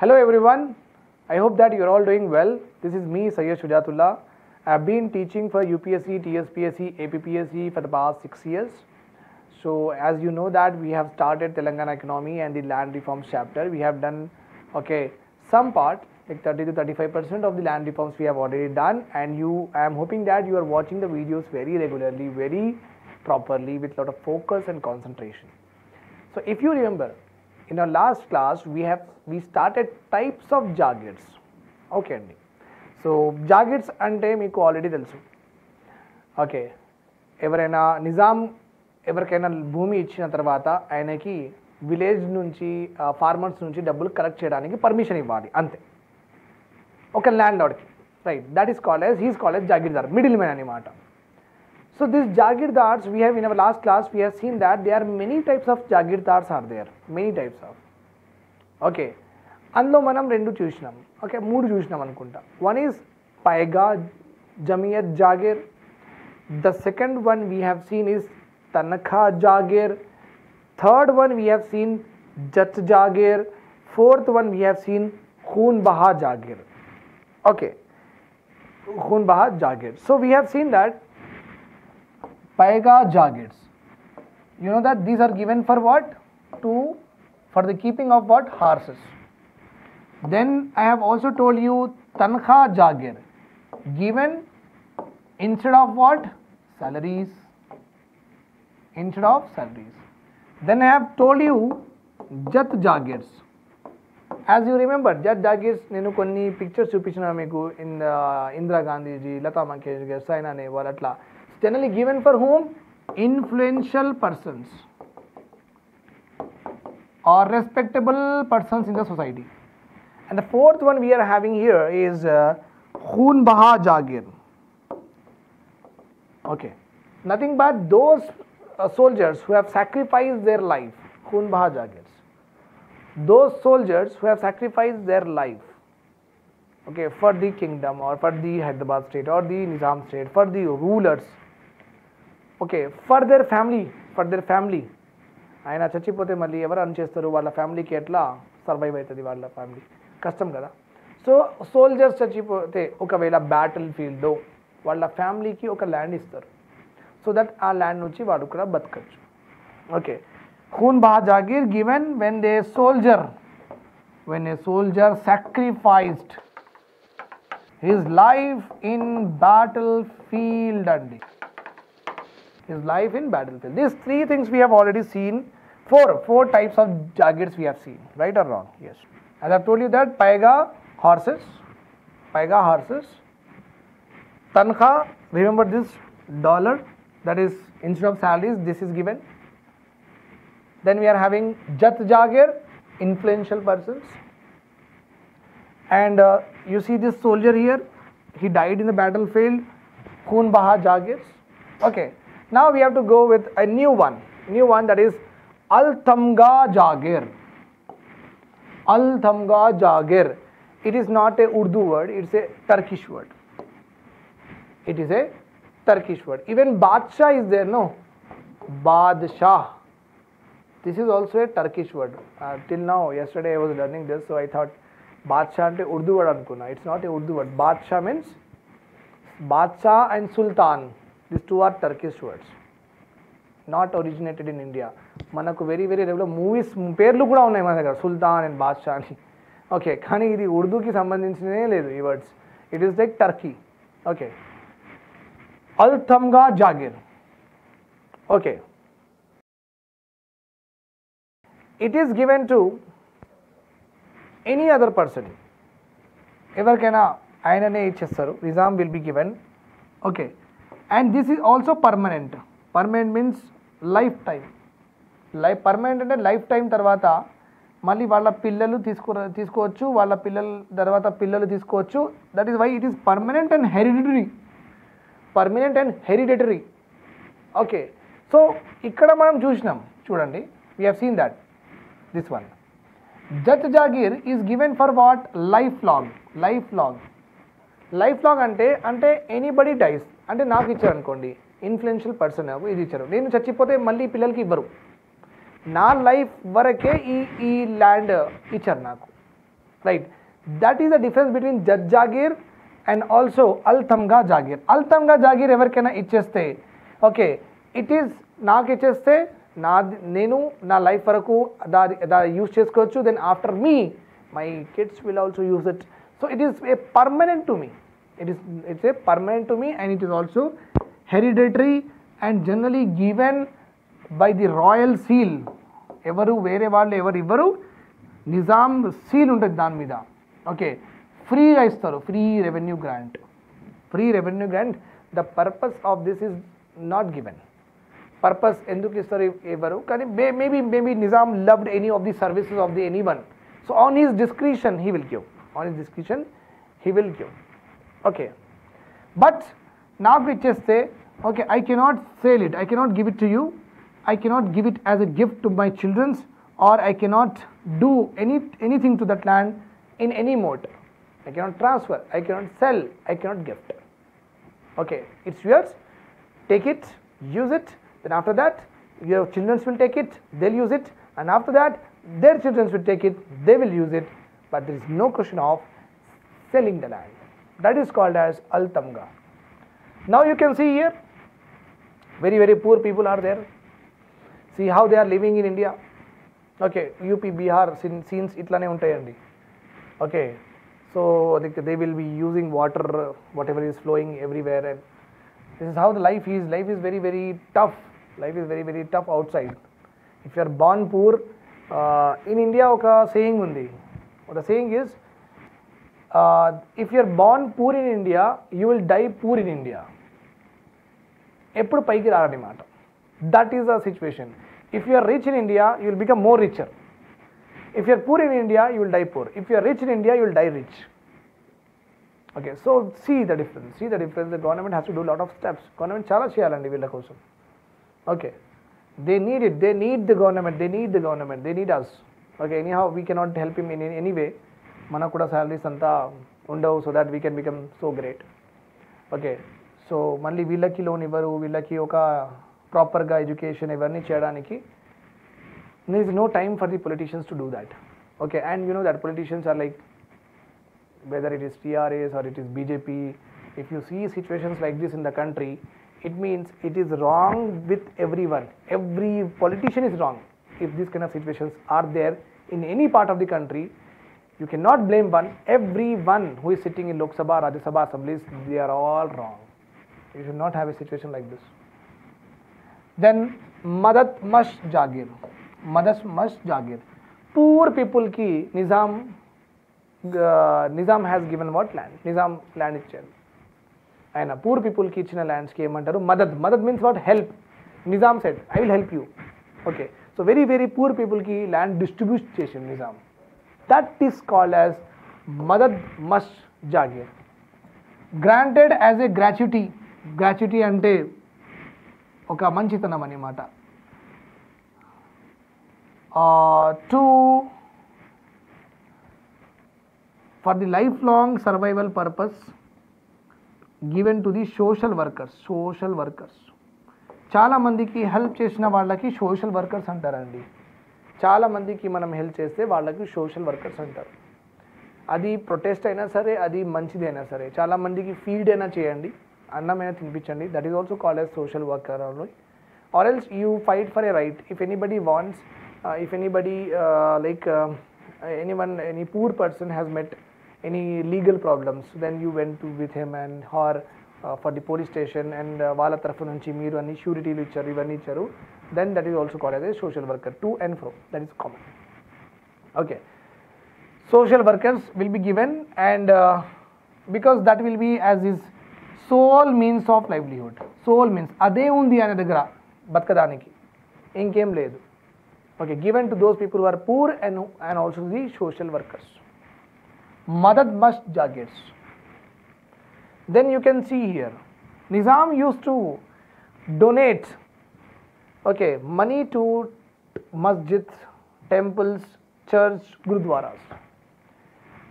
Hello everyone, I hope that you are all doing well. This is me Sayyid Shujatullah. I have been teaching for UPSC, TSPSC, APPSC for the past 6 years. So as you know that we have started Telangana economy and the land reforms chapter. We have done some part like 30 to 35% of the land reforms we have already done, and I am hoping that you are watching the videos very regularly, very properly with lot of focus and concentration. So if you remember, in our last class we started types of jagirs. Okay అండి. So జాగిర్స్ అంటే మీకు already తెలుసు. Okay, ఎవరైనా నిజాం ఎవరికైనా భూమి ఇచ్చిన తర్వాత ఆయనకి విలేజ్ నుంచి ఫార్మర్స్ నుంచి డబ్బులు కలెక్ట్ చేయడానికి పర్మిషన్ ఇవ్వాలి అంతే, ఒక ల్యాండ్ లార్డ్కి, right? That is called as జాగీర్దార్, మిడిల్ మ్యాన్ అనమాట. So these jagirdars, we have in our last class we have seen that there are many types of jagirdars are there, many types of. Okay, అందులో మనం రెండు చూసినాం, okay మూడు చూసినాం అనుకుంటా. One is Paiga జమియత్ జాగీర్, the second one we have seen is తనఖా జాగీర్, third one we have seen జత్ జాగీర్, fourth one we have seen ఖూన్ బహా జాగీర్. ఓకే, ఖూన్ బహా జాగీర్. So we have seen that Paiga jagirs, you know that these are given for what? For the keeping of what? Horses. Then I have also told you Tankha jagir, given instead of what? Salaries. Instead of salaries. Then I have told you Jat jagirs. As you remember, Jat jagirs, nenu konni pictures chupichina meeku in Indira Gandhi ji, Lata Mangeshkar, Saina Nehwal atla. Generally given for whom? Influential persons or respectable persons in the society. And the fourth one we are having here is Khoon Baha Jagir. Okay, nothing but those soldiers who have sacrificed their life. Khoon Baha Jagirs, those soldiers who have sacrificed their life, okay, for the kingdom or for the Hyderabad state or the Nizam state, for the rulers, okay, for their family. ఆయన చచ్చిపోతే మళ్ళీ ఎవరు run చేస్తారు? వాళ్ళ ఫ్యామిలీకి ఎట్లా survive అవుతుంది? వాళ్ళ ఫ్యామిలీ కష్టం కదా. సో సోల్జర్స్ చచ్చిపోతే ఒకవేళ బ్యాటిల్ ఫీల్డ్లో వాళ్ళ ఫ్యామిలీకి ఒక ల్యాండ్ ఇస్తారు, సో దట్ ఆ ల్యాండ్ నుంచి వాడు కూడా బతకచ్చు. ఓకే, ఖూన్ బహా జాగీర్ given when a soldier sacrificed his life in battle field అండి. His life in battlefield. These three things we have already seen. Four types of jagirs we have seen, right or wrong? Yes. As I have told you that paiga horses, tankha, remember this dollar, that is instead of salaries this is given. Then we are having jat jagir, influential persons, and you see this soldier here, he died in the battlefield, khoon baha jagirs. Okay, now we have to go with a new one that is Al-Tamga Jagir. Al-Tamga Jagir. It is not a Urdu word, it's a Turkish word. It is a Turkish word. Even Badshah is there, no? Badshah. This is also a Turkish word. Till now, yesterday I was learning this, so I thought Badshah ante Urdu word anukunna. It's not a Urdu word. Badshah means Badshah and Sultan. These two are Turkish words, not originated in India. మనకు very regular movies పేర్లు కూడా ఉన్నాయి మన దగ్గర, సుల్తాన్ and Badshah అని. Okay, కానీ ఇది ఉర్దూకి సంబంధించినదే లేదు ఈ words. It is like Turkey. Okay, అల్-తమ్గా జాగిర్. Okay, it is given to any other person. ఎవరికైనా ఆయననే ఇచ్చేస్తారు. Nizam will be given. Okay, and this is also permanent. Permanent means lifetime. Permanent అంటే లైఫ్ టైం తర్వాత మళ్ళీ వాళ్ళ పిల్లలు తీసుకోవచ్చు, వాళ్ళ పిల్లల తర్వాత పిల్లలు తీసుకోవచ్చు. That is why it is permanent and hereditary. Okay, so ఇక్కడ మనం చూసినాం, చూడండి, we have seen that this one జత్ జాగీర్ is given for what? Life long అంటే ఎనీబడి డైస్ అంటే నాకు ఇచ్చారు అనుకోండి, ఇన్ఫ్లుయెన్షియల్ పర్సన్ నాకు ఇది ఇచ్చారు, నేను చచ్చిపోతే మళ్ళీ పిల్లలకి ఇవ్వరు, నా లైఫ్ వరకే ఈ ల్యాండ్ ఇచ్చారు నాకు. right? That is the difference between Jat Jagir and also Al Tamga Jagir. Al Tamga Jagir ఎవరికైనా ఇచ్చేస్తే ఓకే ఇట్ ఈస్ నాకు ఇచ్చేస్తే నేను నా లైఫ్ వరకు యూజ్ చేసుకోవచ్చు, then after me my kids will also use it. So it is a permanent to me, it's a permanent to me, and it is also hereditary and generally given by the royal seal. ఎవరు వేరే వాళ్ళు ఎవరు Nizam seal ఉంటుంది దాని మీద. Okay ఫ్రీగా ఇస్తారు, free revenue grant. The purpose of this is not given. Purpose ఎందుకు ఇస్తారు ఎవరు, కానీ maybe Nizam loved any of the services of the any one. So on his discretion he will give. Okay but నాకు ఇచ్చేస్తే okay I cannot sale it, I cannot give it to you, I cannot give it as a gift to my children, or I cannot do anything to that land in any mode. I cannot transfer, I cannot sell, I cannot gift. Okay, it's yours, take it, use it, then after that your children will take it, they'll use it, and after that their children will take it, they will use it, but there is no question of selling the land. That is called as Al Tamga. Now you can see here, very very poor people are there. See how they are living in India. Okay, UP, Bihar scenes itlane untayandi. Okay, so they will be using water, whatever is flowing everywhere, and this is how the life is. Life is very very tough. Life is very very tough outside. If you are born poor, in India oka saying undi. The saying is, if you are born poor in India, you will die poor in India. Eppudu paiki raarani maata. That is the situation. If you are rich in India, you will become more richer. If you are poor in India, you will die poor. If you are rich in India, you will die rich. Okay, so see the difference. The government has to do a lot of steps. Government chala cheyalandi veella kosam. Okay, they need it. They need the government. They need us. Okay, anyhow we cannot help him in any way. Mana kuda salaries anta undavu, so that we can become so great. Okay, so malli veellaki loan ivaru, veellaki oka ప్రాపర్గా education ఇవన్నీ చేయడానికి there is no time for the politicians to do that. Okay, and you know that politicians are like, whether it is TRAs or it is BJP, if you see situations like this in the country, it means it is wrong with everyone. Every politician is wrong. If these kind of situations are there in any part of the country, you cannot blame one. Everyone who is sitting in Lok Sabha, Rajya Sabha assemblies, they are all wrong. You should not have a situation like this. Then Madad Mast Jagir. Poor people ki Nizam has given what land? Nizam land ichcharu. Aina poor people ki ichina lands ki emantaru madad. Madad means what? Help. Nizam said, I will help you. Okay, so very very poor people ki land distribute chesam Nizam. That is called as Madad Mast Jagir. Granted as a gratuity. Gratuity ante ఒక మంచితనం అన్నమాట. To for the life long survival purpose given to the social workers. చాలామందికి help చేసిన వాళ్ళకి social workers అంటారండి. చాలామందికి మనం help చేస్తే వాళ్ళకి సోషల్ వర్కర్స్ అంటారు. అది ప్రొటెస్ట్ అయినా సరే, అది మంచిది అయినా సరే, చాలామందికి ఫీడ్ అయినా చేయండి, అన్నమైనా తినిపించండి, that is also called as social worker. Or else you fight for a right. If anybody wants, any poor person has met any legal problems, then you went with him and her for the police station, and వాళ్ళ తరఫు నుంచి మీరు అన్ని షూరిటీలు ఇచ్చారు, ఇవన్నీ ఇచ్చారు, then that is also called as a social worker. To and fro, that is common. Okay, social workers will be given, and because that will be as is sole means of livelihood. Sole means అదే ఉంది ఆయన దగ్గర బతకడానికి, ఇంకేం లేదు. Okay, given to those people who are poor and also the social workers. Madad Mast Jagirs. Then you can see here, Nizam used to donate money to masjids, temples, church, gurudwaras.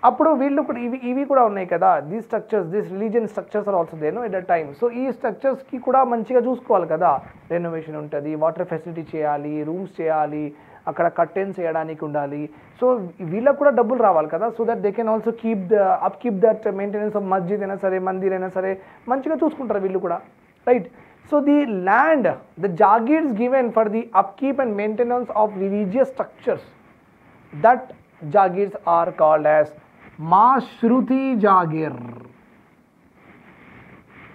అప్పుడు వీళ్ళు కూడా ఇవి కూడా ఉన్నాయి కదా, these structures, these religion structures are also there at the time. So ఈ స్ట్రక్చర్స్కి కూడా మంచిగా చూసుకోవాలి కదా, రెనోవేషన్ ఉంటుంది, వాటర్ ఫెసిలిటీ చేయాలి, రూమ్స్ చేయాలి, అక్కడ కర్టెన్స్ వేయడానికి ఉండాలి. సో వీళ్ళకు కూడా డబ్బులు రావాలి కదా, so that they can also keep that maintenance of మస్జిద్ అయినా సరే, మందిర్ అయినా సరే మంచిగా చూసుకుంటారు వీళ్ళు కూడా, right. So the land, the జాగీర్స్ given for the upkeep and maintenance of religious structures, that జాగీర్స్ ఆర్ కాల్డ్ యాజ్ మాశ్రుతి జాగీర్.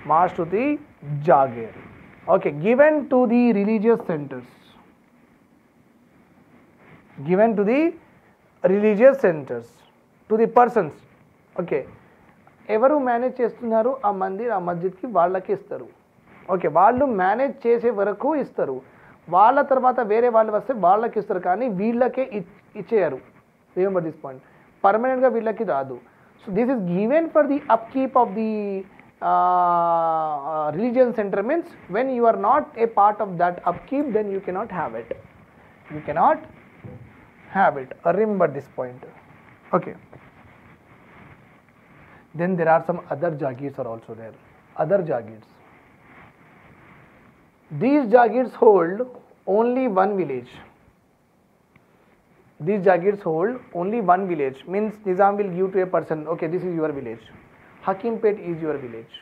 Mashruti Jagir. Okay, given to the religious centers. Given to the religious centers, to the persons. Okay, ఎవరు manage చేస్తున్నారు ఆ మందిర్, ఆ మస్జిద్కి వాళ్ళకి ఇస్తారు. Okay, వాళ్ళు మేనేజ్ చేసే వరకు ఇస్తారు, వాళ్ళ తర్వాత వేరే వాళ్ళు వస్తే వాళ్ళకి ఇస్తారు, కానీ వీళ్ళకే ఇచ్చేయరు. రిమెంబర్ దిస్ పాయింట్, పర్మనెంట్గా వీళ్ళకి రాదు. So this is given for the upkeep of the religious center, means when you are not a part of that upkeep, then you cannot have it. You cannot have it. Remember this point. Okay. Then there are some other jagirs are also there. Other jagirs. These jagirs hold only one village. These jagirs hold only one village. Means Nizam will give to a person, okay, this is your village. Hakimpet is your village.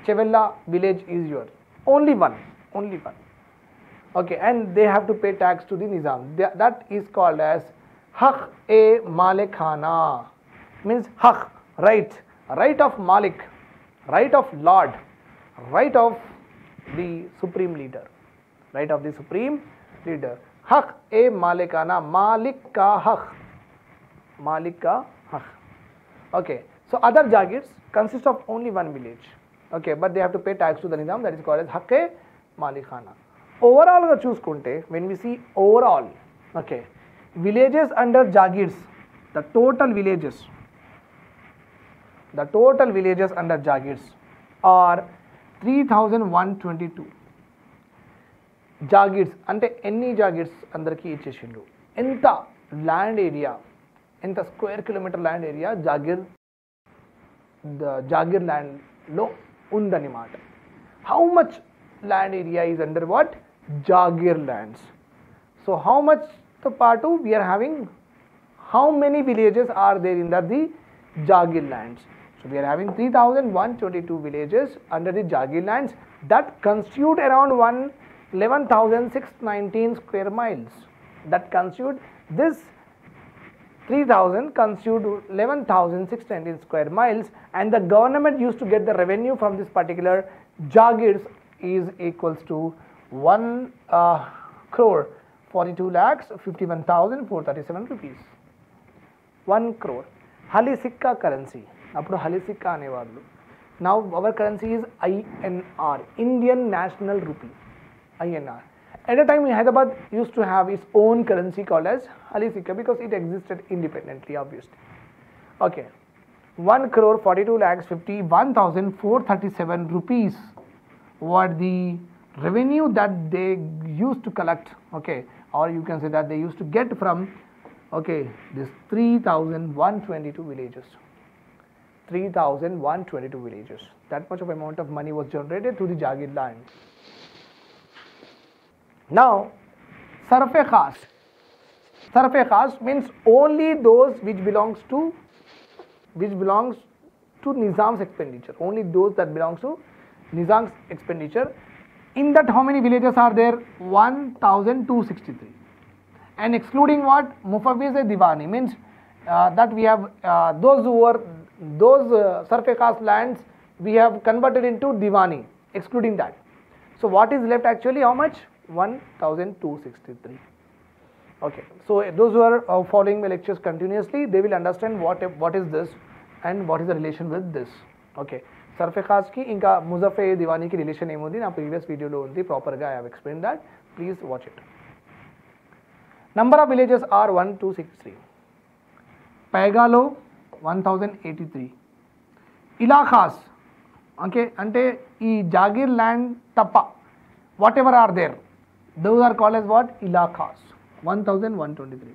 Chevella village is yours. Only one. Okay, and they have to pay tax to the Nizam. That is called as Haq-e-Malikhana. Means haq, right of Malik, right of Lord, right of the supreme leader, right of the supreme leader. Haq-e-Malikhana, Malik ka haq, Malik ka haq. Okay. So other jagirs consist of only one village, okay, but they have to pay tax to the Nizam. That is called as Haq-e-Malikhana. Overall ga chuskunte, when we see overall, okay, villages under jagirs, the total villages under jagirs are 3122. Jagirs ante enni jagirs andarki icheshindu, enta land area, enta square kilometer land area జాగీర్ ల్యాండ్లో ఉందన్నమాట. How much land area is under what? జాగీర్ lands. So how మచ్తో పాటు we're having, how many villages are there in the జాగీర్ lands? So we're having 3122 villages under the జాగీర్ lands that constitute around 11,619 square miles. That constitute this 3,000 constitute 11,619 square miles, and the government used to get the revenue from this particular jagirs is equals to 1,42,51,437 rupees. 1 crore. Hali Sikka currency. Appudu Hali Sikka anevaru. Now our currency is INR, Indian National Rupee. INR. At a time Hyderabad used to have its own currency called as Hali Sikka because it existed independently, obviously. Okay, 1,42,51,437 rupees were the revenue that they used to collect, okay, or you can say that they used to get from, okay, this 3,122 villages. 3,122 villages. That much of amount of money was generated to the Jagir land. Now, Sarf-e-Khas. Sarf-e-Khas means only those which belongs to Nizam's expenditure. Only those that belongs to Nizam's expenditure. In that, how many villages are there? 1,263. And excluding what? Mufawwiz-e-Diwani means that we have those Sarf-e-Khas lands we have converted into Diwani. Excluding that, so what is left actually? How much? 1,263. Okay, so those who are following my lectures continuously, they will understand what is this and what is the relation with this. Okay, Sarf-e-Khas ki inka Mufawwiz-e-Diwani ki relation emundi na previous video lo undi, proper ga I have explained that. Please watch it. Number of villages are 1,263. Paigalo 1,083. Ilakhas, okay, ante ee Jagir land tappa whatever are there, those are called as what? Ilakhas. 1,123.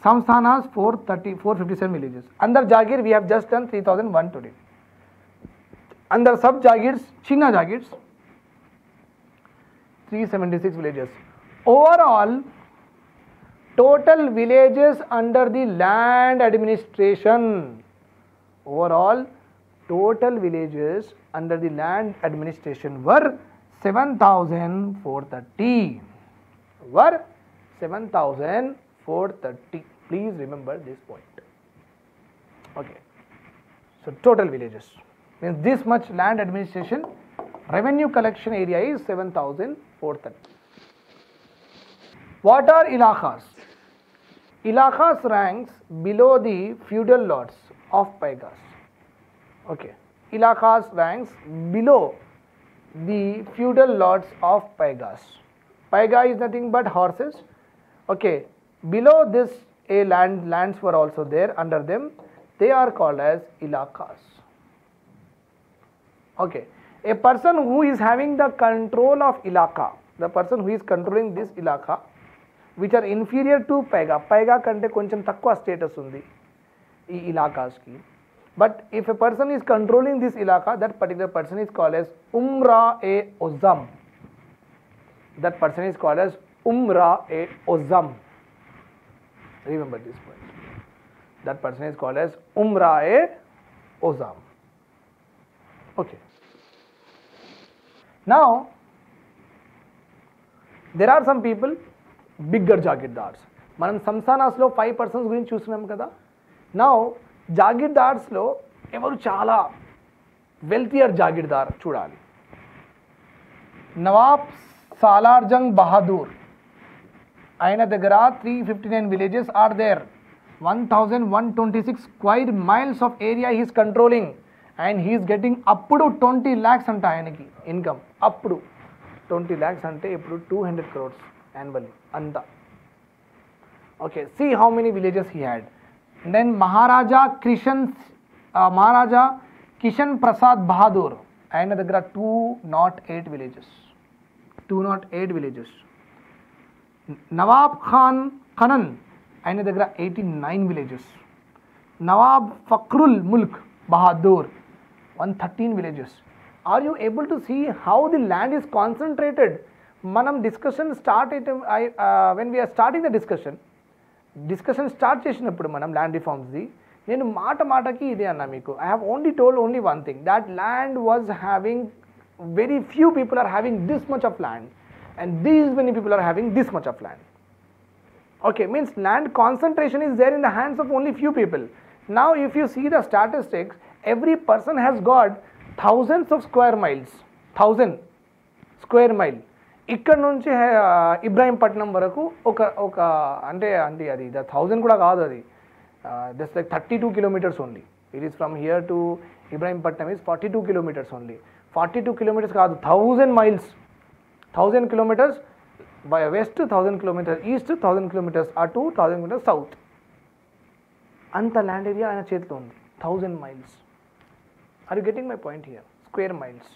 Samsthanas 457 villages. Under Jagir we have just done 3,120. Under sub Jagirs, China Jagirs, 376 villages. Overall total villages under the land administration. Overall, total villages under the land administration were 7,430. Were 7,430. Please remember this point. Okay. So total villages means this much land administration. Revenue collection area is 7,430. What are ilakas? Ilakas ranks below the feudal lords of paigas. Okay, ilakas ranks below the feudal lords of paigas. Paiga is nothing but horses. Okay, below this lands were also there under them. They are called as ilakas. Okay, a person who is having the control of ilaka, the person who is controlling this ilaka, which are inferior to paiga. Paiga kante koncham takwa status undi ee ilakas ki. But if a person is controlling this ilaka, that particular person is called as Umra-e-Ozam. That person is called as Umra-e-Ozam. Remember this point. That person is called as Umra-e-Ozam. Okay. Now, there are some people, bigger jagirdars. మనం సంస్థానాస్లో 5 persons గురించి చూస్తున్నాం కదా. Now, జాగిర్దార్స్లో ఎవరు చాలా వెల్తియర్ జాగిర్దార్ చూడాలి. నవాబ్ సాలార్ జంగ్ బహదూర్, ఆయన దగ్గర 359 villages are there. 1,126 square miles of area he is controlling and he is getting అప్పుడు 20 lakhs అంట ఆయనకి ఇన్కమ్. అప్పుడు 20 lakhs అంటే ఇప్పుడు 200 crores annually అంత. Okay, see how many villages he had. And then Maharaja Kishan Prasad Bahadur, ఆయన దగ్గర 208 villages. 208 villages. Nawab Khan Khanan, ఆయన దగ్గర 89 villages. Nawab Fakhrul Mulk Bahadur, 113 villages. Are you able to see how the land is concentrated? Manam discussion when we are starting the discussion start చేసినప్పుడు మనం land రిఫార్మ్స్ది నేను మాటకి ఇదే అన్నా మీకు. I have only told only one thing, that land was having, very few people are having this much of land and these many people are having this much of land. Okay, means land concentration is there in the hands of only few people. Now if you see the statistics, every person has got thousands of square miles. 1000 square mile. ఇక్కడ నుంచి ఇబ్రాహీంపట్నం వరకు ఒక అంటే అది 1000 కూడా కాదు, అది just like 32 kilometers only. It is from here to Ibrahimpatnam is 42 kilometers only. 42 kilometers కాదు, 1000 miles. 1000 kilometers by west, 1000 kilometers east, 1000 kilometers అటు, 1000 kilometers సౌత్. అంత ల్యాండ్ ఏరియా ఆయన చేతిలో ఉంది. 1000 miles. Are you getting my point here? Square miles.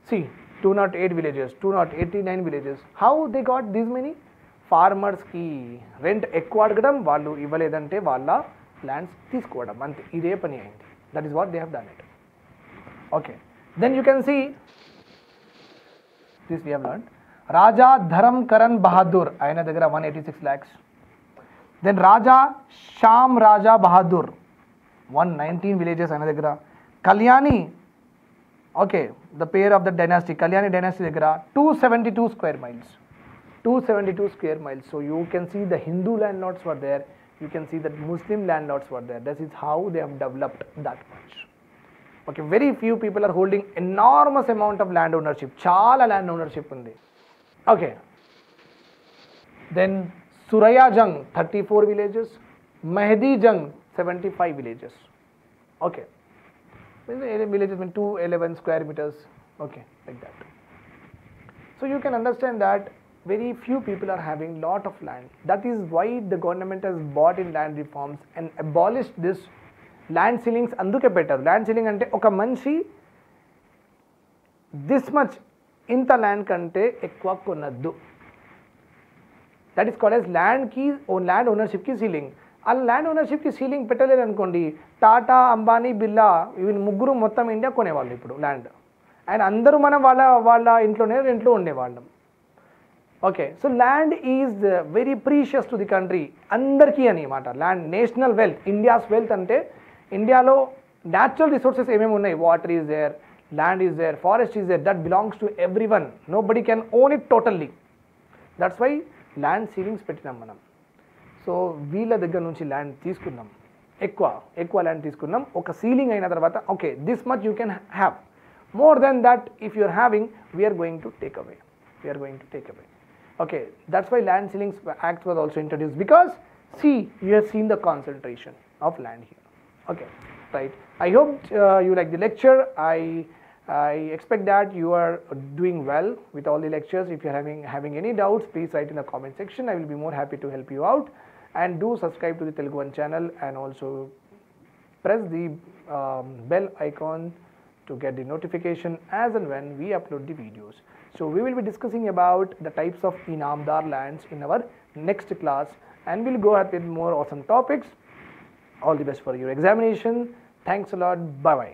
See, 208 villages, 289 villages. How they got these many? Farmers ki rent ఎక్కువ అడగడం, వాళ్ళు ఇవ్వలేదంటే వాళ్ళ lands తీసుకోవడం, అంతే. ఇదే పని అయింది. That is what they have done it. Okay. Then you can see this we have learned. Raja Dharam Karan Bahadur, ఆయన దగ్గర 186 lakhs. Then Raja Sham Raja Bahadur, 119 villages ఆయన దగ్గర. Kalyani, okay, the pair of the dynasty, Kalyani dynasty దగ్గర 272 square miles. 272 square miles. So you can see the Hindu landlords were there, you can see that Muslim landlords were there. This is how they have developed that much. Okay, very few people are holding enormous amount of land ownership. Chala land ownership undi. Okay. Then Suraya Jung, 34 villages. Mehdi Jung, 75 villages. Okay. Villages mean 211 square meters. Okay, like that. So you can understand that very few people are having lot of land. That is why the government has bought in land reforms and abolished this land ceilings. Anduke పెట్టారు. Land ceiling అంటే ఒక మనిషి this much ఇంత land కంటే ఎక్కువ కొనద్దు. That is called as land ownership ki ceiling. ఆ land ఓనర్షిప్కి ceiling పెట్టలేరు అనుకోండి, టాటా, అంబానీ, బిర్లా ఇవి ముగ్గురు మొత్తం ఇండియా కొనేవాళ్ళు ఇప్పుడు ల్యాండ్. అండ్ అందరూ మనం వాళ్ళ ఇంట్లోనే రెంట్లో ఉండేవాళ్ళం. Okay, so land is very precious to the country, అందరికీ అని మాట. Land national wealth, India's wealth. అంటే ఇండియాలో న్యాచురల్ రిసోర్సెస్ ఏమేమి ఉన్నాయి, water is there, land is there, forest is there, that belongs to everyone, nobody can own it totally. That's why land ceilings పెట్టినాం మనం. So వీళ్ళ దగ్గర నుంచి land తీసుకున్నాం, ఎక్కువ ల్యాండ్ తీసుకున్నాం. ఒక సీలింగ్ అయిన తర్వాత okay this much you can have, more than that if you are having we're going to take away. Okay, that's why land ceilings act was also introduced, because see, you have seen the concentration of land here. Okay, right. I hope you like the lecture. I expect that you are doing well with all the lectures. If you are having any doubts, please write in the comment section. I will be more happy to help you out. And do subscribe to the Telugu One channel, and also press the bell icon to get the notification as and when we upload the videos. So we will be discussing about the types of Inamdar lands in our next class, and we'll go ahead with more awesome topics. All the best for your examination. Thanks a lot. Bye bye.